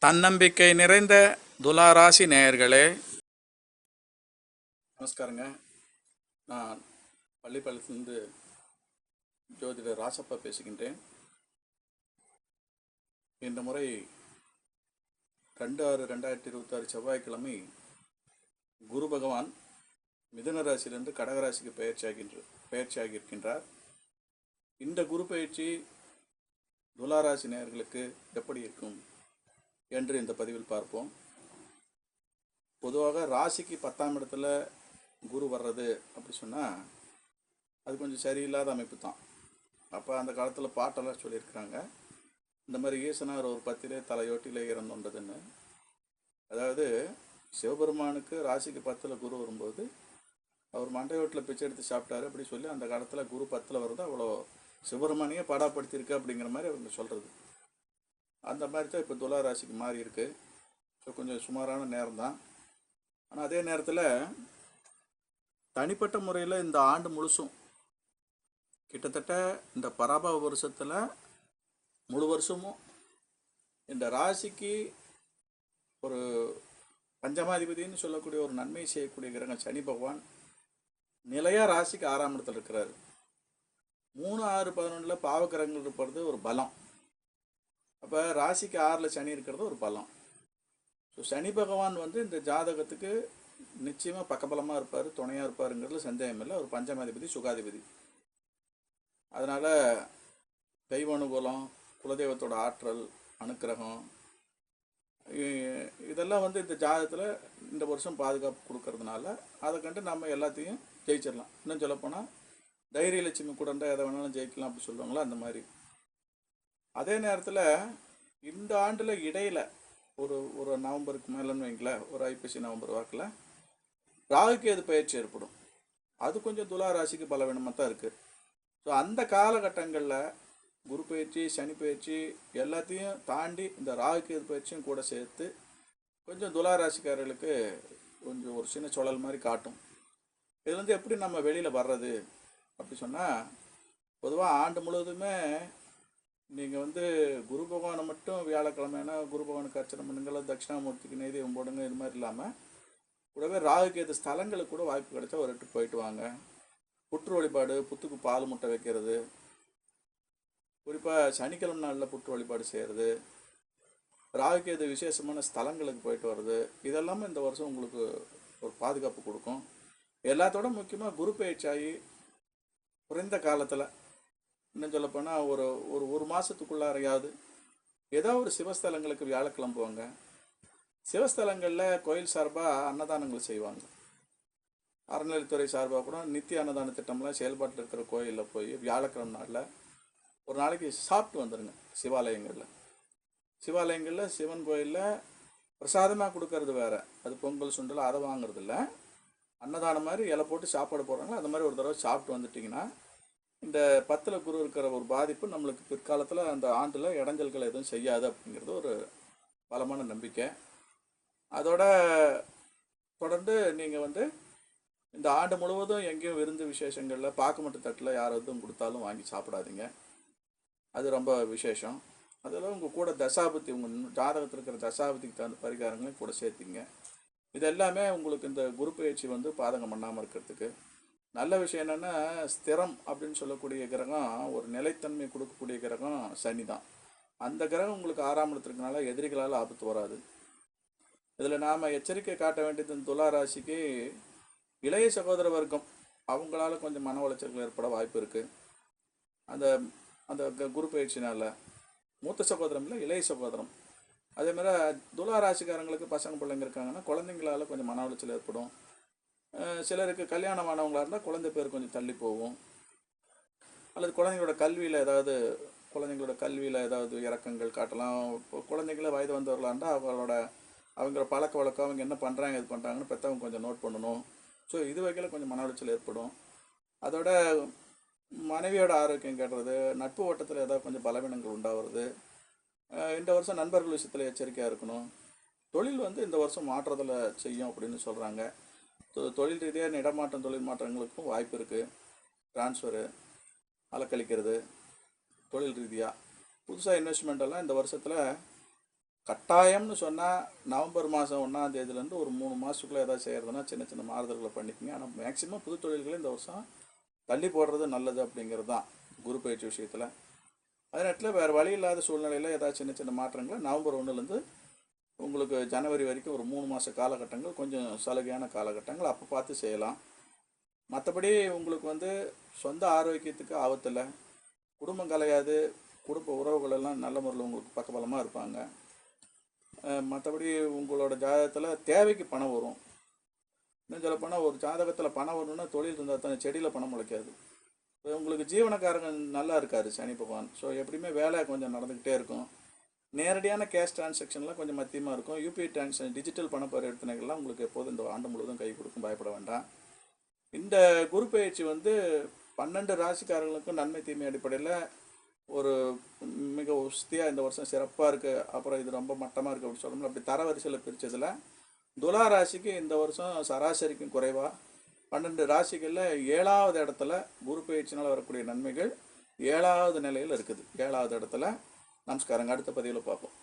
தன்னம்பிக்கை நிறைந்த துலாராசி நேயர்களே, நமஸ்காரங்க. நான் பள்ளிப்பாளையத்திலிருந்து ஜோதிடர் ராசப்பா பேசுகின்றேன். இந்த முறை 2/6/2026 செவ்வாய்க்கிழமை குரு பகவான் மிதுன ராசியிலிருந்து கடகராசிக்கு பயிற்சியாகியிருக்கின்றார். இந்த குரு பயிற்சி துலாராசி நேயர்களுக்கு எப்படி இருக்கும் என்று இந்த பதிவில் பார்ப்போம். பொதுவாக ராசிக்கு 10ஆம் இடத்துல குரு வர்றது அப்படி சொன்னால் அது கொஞ்சம் சரியில்லாத அமைப்பு தான். அப்போ அந்த காலத்தில் பாட்டெல்லாம் சொல்லியிருக்கிறாங்க, இந்த மாதிரி ஈசனார் ஒரு 10 தலையோட்டிலே இறந்துள்ளதுன்னு. அதாவது சிவபெருமானுக்கு ராசிக்கு 10 குரு வரும்போது அவர் மண்டையோட்டில் பிச்சை எடுத்து சாப்பிட்டாரு அப்படி சொல்லி அந்த காலத்தில் குரு 10 வருது, அவ்வளோ சிவபெருமானையே பாடாப்படுத்தியிருக்கு அப்படிங்கிற மாதிரி அவங்க சொல்கிறது. அந்த மாதிரி தான் இப்போ துலா ராசிக்கு மாறி இருக்கு. ஸோ கொஞ்சம் சுமாரான நேரம் தான். ஆனால் அதே நேரத்தில் தனிப்பட்ட முறையில் இந்த ஆண்டு முழுசும் கிட்டத்தட்ட இந்த பராபவ வருஷத்தில் முழு வருஷமும் இந்த ராசிக்கு ஒரு பஞ்சமாதிபதினு சொல்லக்கூடிய ஒரு நன்மை செய்யக்கூடிய கிரகம் சனி பகவான் நிலையாக ராசிக்கு 6ஆம் இடத்துல இருக்கிறாரு. 3, 6, 11 பாவக்கிரகங்கள் இருப்பது ஒரு பலம். அப்போ ராசிக்கு 6ல் சனி இருக்கிறது ஒரு பலம். ஸோ சனி பகவான் இந்த ஜாதகத்துக்கு நிச்சயமாக பக்கபலமாக இருப்பார், துணையாக இருப்பாருங்கிறதுல சந்தேகம் இல்லை. ஒரு பஞ்சமாதிபதி, சுகாதிபதி. அதனால் தெய்வ அனுகூலம், குலதெய்வத்தோட ஆற்றல், அனுக்கிரகம் இதெல்லாம் இந்த ஜாதகத்தில் இந்த வருஷம் பாதுகாப்பு கொடுக்கறதுனால அதை கண்டு நம்ம எல்லாத்தையும் ஜெயிச்சிடலாம். இன்னும் சொல்லப்போனால் தைரிய லட்சுமி கூட இருந்தால் எதை வேணாலும் ஜெயிக்கலாம் அப்படி சொல்லுவாங்களா, அந்த மாதிரி. அதே நேரத்தில் இந்த ஆண்டில் இடையில் ஒரு நவம்பருக்கு மேலேன்னு வைங்களேன், ஒரு ஐப்பசி நவம்பர் வாக்கில் ராகுகேது பயிற்சி ஏற்படும். அது கொஞ்சம் துலா ராசிக்கு பலவீனமாக தான் இருக்குது. ஸோ அந்த காலகட்டங்களில் குரு பயிற்சி, சனி பயிற்சி எல்லாத்தையும் தாண்டி இந்த ராகுகேது பயிற்சியும் கூட சேர்த்து கொஞ்சம் துலா ராசிக்காரர்களுக்கு கொஞ்சம் ஒரு சின்ன சுழல் மாதிரி காட்டும். இதுலேருந்து எப்படி நம்ம வெளியில் வர்றது அப்படி சொன்னால், பொதுவாக ஆண்டு முழுவதுமே நீங்கள் குரு பகவானை மட்டும் வியாழக்கிழமைனா குரு பகவானுக்கு அர்ச்சனை பண்ணுங்கள, தட்சிணாமூர்த்திக்கு நெய்தீபம் போடுங்க, இது மாதிரி இல்லாமல் கூடவே ராகுகேது ஸ்தலங்களுக்கு கூட வாய்ப்பு கிடைச்சா ஒரு எட்டு போயிட்டு வாங்க. புற்று வழிபாடு, புத்துக்கு பால் முட்டை வைக்கிறது, குறிப்பாக சனிக்கிழமை நாளில் புற்று வழிபாடு செய்கிறது, ராகுகேது விசேஷமான ஸ்தலங்களுக்கு போயிட்டு வர்றது, இதெல்லாமே இந்த வருஷம் உங்களுக்கு ஒரு பாதுகாப்பு கொடுக்கும். எல்லாத்தோட முக்கியமாக குரு பயிற்சியாகி குறைந்த காலத்தில், இன்னும் சொல்லப்போனால் ஒரு மாதத்துக்குள்ளாரையாவது ஏதோ ஒரு சிவஸ்தலங்களுக்கு வியாழக்கிழமை போவாங்க. சிவஸ்தலங்களில் கோயில் சார்பாக அன்னதானங்கள் செய்வாங்க. அறநிலைத்துறை சார்பாக கூட நித்திய அன்னதான திட்டம்லாம் செயல்பாட்டில் இருக்கிற கோயிலில் போய் வியாழக்கிழமை நாளில் ஒரு நாளைக்கு சாப்பிட்டு வந்துடுங்க. சிவாலயங்களில் சிவன் கோயிலில் பிரசாதமாக கொடுக்கறது வேறு, அது பொங்கல் சுண்டல் அதை வாங்குறது இல்லை. அன்னதானம் மாதிரி இலை போட்டு சாப்பாடு போடுறாங்களா, அந்த மாதிரி ஒரு தடவை சாப்பிட்டு வந்துட்டிங்கன்னா இந்த 10ல் குரு இருக்கிற ஒரு பாதிப்பு நம்மளுக்கு பிற்காலத்தில் அந்த ஆண்டில் இடைஞ்சல்கள் எதுவும் செய்யாது அப்படிங்கிறது ஒரு பலமான நம்பிக்கை. அதோட தொடர்ந்து நீங்கள் இந்த ஆண்டு முழுவதும் எங்கேயும் விருந்து விசேஷங்களில் பாக்குமட்டு தட்டில் யார் எதுவும் கொடுத்தாலும் வாங்கி சாப்பிடாதீங்க. அது ரொம்ப விசேஷம். அதில் உங்கள் கூட தசாபுத்தி, உங்கள் ஜாதகத்தில் இருக்கிற தசாபுத்திக்கு தகுந்த பரிகாரங்களையும் கூட சேர்த்திங்க. இது எல்லாமே உங்களுக்கு இந்த குரு பயிற்சி பாதகம் பண்ணாமல் இருக்கிறதுக்கு நல்ல விஷயம். என்னென்னா, ஸ்திரம் அப்படின்னு சொல்லக்கூடிய கிரகம், ஒரு நிலைத்தன்மை கொடுக்கக்கூடிய கிரகம் சனி தான். அந்த கிரகம் உங்களுக்கு 6ஆம் இடத்துக்குனால எதிரிகளால் ஆபத்து வராது. இதில் நாம் எச்சரிக்கை காட்ட வேண்டியது, இந்த துலா ராசிக்கு இளைய சகோதர வர்க்கம் அவங்களால கொஞ்சம் மன உளைச்சல்கள் ஏற்பட வாய்ப்பு இருக்குது. அந்த அந்த குரு பயிற்சினால் மூத்த சகோதரம் இல்லை, இளைய சகோதரம். அதேமாதிரி துலா ராசிக்காரங்களுக்கு பசங்க பிள்ளைங்க இருக்காங்கன்னா குழந்தைங்களால் கொஞ்சம் மன உளைச்சல் ஏற்படும். சிலருக்கு கல்யாணமானவங்களாக இருந்தால் குழந்தை பேர் கொஞ்சம் தள்ளி போகும். அல்லது குழந்தைங்களோட கல்வியில் ஏதாவது இறக்கங்கள் காட்டலாம். இப்போ குழந்தைங்கள வயது வந்தவர்களாக இருந்தால் அவங்களோட பழக்க வழக்கம், அவங்க என்ன பண்ணுறாங்க இது பண்ணுறாங்கன்னு பெற்றவங்க கொஞ்சம் நோட் பண்ணணும். ஸோ இது வகையில் கொஞ்சம் மன உளைச்சல் ஏற்படும். அதோட மனைவியோட ஆரோக்கியம் கேட்டுறது, நட்பு ஓட்டத்தில் ஏதாவது கொஞ்சம் பலவீனங்கள் உண்டாகிறது. இந்த வருஷம் நண்பர்கள் விஷயத்தில் எச்சரிக்கையாக இருக்கணும். தொழில் இந்த வருஷம் மாற்றத்தில் செய்யும் அப்படின்னு சொல்கிறாங்க. தொழில் ரீதியாக இடமாற்றம், தொழில் மாற்றங்களுக்கும் வாய்ப்பு இருக்குது. ட்ரான்ஸ்ஃபரு, அலக்கழிக்கிறது, தொழில் ரீதியாக புதுசாக இன்வெஸ்ட்மெண்ட்டெல்லாம் இந்த வருஷத்தில் கட்டாயம்னு சொன்னால் நவம்பர் மாதம் 1ஆம் தேதியிலேருந்து ஒரு 3 மாதத்துக்குள்ளே ஏதாவது செய்கிறதுனா சின்ன சின்ன மாறுதல்களை பண்ணிக்கங்க. ஆனால் மேக்சிமம் புது தொழில்களை இந்த வருஷம் தள்ளி போடுறது நல்லது அப்படிங்கிறது தான் குரு பயிற்சி விஷயத்தில். அதே நேரத்தில் வேறு வழி இல்லாத சூழ்நிலையில் ஏதாவது சின்ன சின்ன மாற்றங்களை நவம்பர் 1லேருந்து உங்களுக்கு ஜனவரி வரைக்கும் ஒரு 3 மாத காலகட்டங்கள் கொஞ்சம் சலுகையான காலகட்டங்கள் அப்போ பார்த்து செய்யலாம். மற்றபடி உங்களுக்கு சொந்த ஆரோக்கியத்துக்கு ஆபத்தில், குடும்பம் கலையாது, குடும்ப உறவுகள் எல்லாம் நல்ல முறையில் உங்களுக்கு பக்கபலமாக இருப்பாங்க. மற்றபடி உங்களோட ஜாதகத்தில் தேவைக்கு பணம் வரும். இன்னும் சொல்லப்போனால் ஒரு ஜாதகத்தில் பணம் வரணும்னா தொழில் இருந்தால் தான், செடியில் பணம் முளைக்காது. இப்போ உங்களுக்கு ஜீவனக்காரங்க நல்லா இருக்கார் சனி பகவான். ஸோ எப்படியுமே வேலை கொஞ்சம் நடந்துக்கிட்டே இருக்கும். நேரடியான கேஷ் டிரான்சாக்ஷன்லாம் கொஞ்சம் மத்தியமாக இருக்கும். யூபிஐ டிரான்சாக்ஷன், டிஜிட்டல் பண பரிவர்த்தனைகள்லாம் உங்களுக்கு எப்போதும் இந்த ஆண்டு முழுவதும் கை கொடுக்கும், பயப்பட வேண்டாம். இந்த குரு பயிற்சி 12 ராசிக்காரர்களுக்கும் நன்மை தீமை அடிப்படையில் ஒரு மிக உஸ்தியாக இந்த வருஷம் சிறப்பாக இருக்குது. அப்புறம் இது ரொம்ப மட்டமாக இருக்குது அப்படின்னு சொல்லணும்ல. அப்படி தரவரிசையில் பிரித்ததில் துலா ராசிக்கு இந்த வருஷம் சராசரிக்கும் குறைவாக 12 ராசிகளில் 7வது இடத்துல குரு பயிற்சினால் வரக்கூடிய நன்மைகள் 7வது நிலையில் இருக்குது. 7வது இடத்துல. நமஸ்காரங்க. அடுத்த பதிவில் பார்ப்போம்.